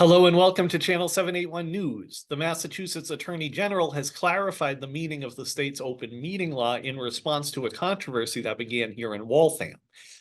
Hello and welcome to Channel 781 News. The Massachusetts Attorney General has clarified the meaning of the state's open meeting law in response to a controversy that began here in Waltham.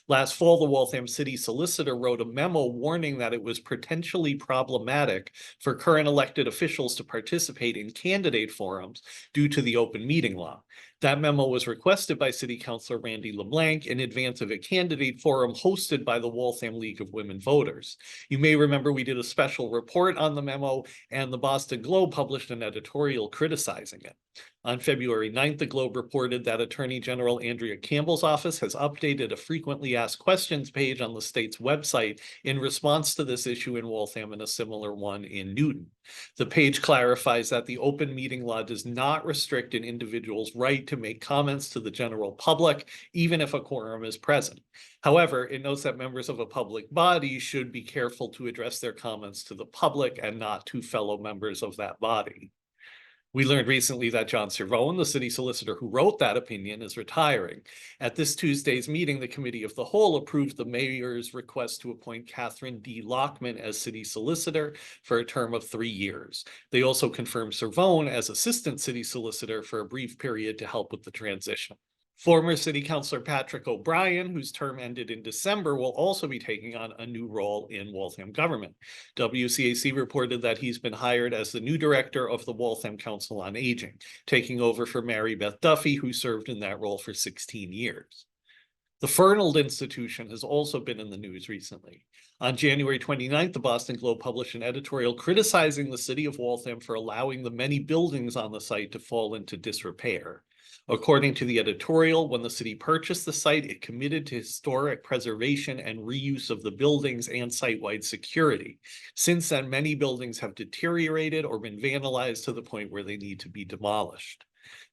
Last fall, the Waltham City Solicitor wrote a memo warning that it was potentially problematic for current elected officials to participate in candidate forums due to the open meeting law. That memo was requested by City Councilor Randy LeBlanc in advance of a candidate forum hosted by the Waltham League of Women Voters. You may remember we did a special report on the memo, and the Boston Globe published an editorial criticizing it. On February 9th, the Globe reported that Attorney General Andrea Campbell's office has updated a frequently asked questions page on the state's website in response to this issue in Waltham and a similar one in Newton. The page clarifies that the open meeting law does not restrict an individual's right to make comments to the general public, even if a quorum is present. However, it notes that members of a public body should be careful to address their comments to the public and not to fellow members of that body. We learned recently that John Cervone, the city solicitor who wrote that opinion, is retiring. At this Tuesday's meeting, the Committee of the Whole approved the mayor's request to appoint Katherine D. Laughman as city solicitor for a term of 3 years. They also confirmed Cervone as assistant city solicitor for a brief period to help with the transition. Former City Councilor Patrick O'Brien, whose term ended in December, will also be taking on a new role in Waltham government. WCAC reported that he's been hired as the new director of the Waltham Council on Aging, taking over for Mary Beth Duffy, who served in that role for 16 years. The Fernald institution has also been in the news recently. On January 29th, the Boston Globe published an editorial criticizing the city of Waltham for allowing the many buildings on the site to fall into disrepair. According to the editorial, when the city purchased the site, it committed to historic preservation and reuse of the buildings and site-wide security. Since then, many buildings have deteriorated or been vandalized to the point where they need to be demolished.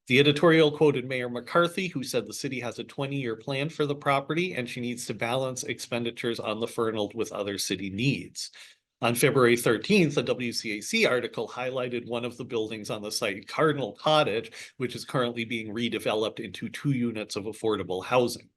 The editorial quoted Mayor McCarthy, who said the city has a 20-year plan for the property and she needs to balance expenditures on the Fernald with other city needs. On February 13th, a WCAC article highlighted one of the buildings on the site, Cardinal Cottage, which is currently being redeveloped into 2 units of affordable housing.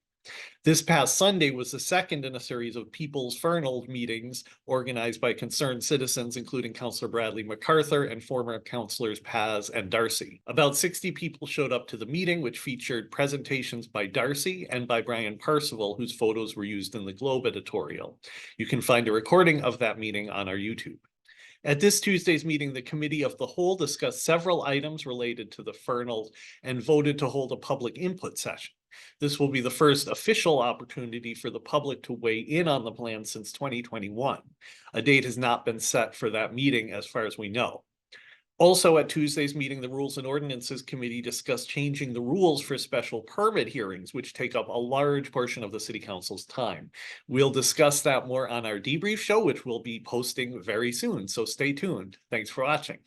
This past Sunday was the second in a series of People's Fernald meetings organized by concerned citizens, including Councilor Bradley MacArthur and former councilors Paz and Darcy. About 60 people showed up to the meeting, which featured presentations by Darcy and by Brian Parsival, whose photos were used in the Globe editorial. You can find a recording of that meeting on our YouTube. At this Tuesday's meeting, the Committee of the Whole discussed several items related to the Fernald and voted to hold a public input session. This will be the first official opportunity for the public to weigh in on the plan since 2021. A date has not been set for that meeting as far as we know. Also at Tuesday's meeting, the Rules and Ordinances Committee discussed changing the rules for special permit hearings, which take up a large portion of the City Council's time. We'll discuss that more on our debrief show, which we'll be posting very soon, so stay tuned. Thanks for watching.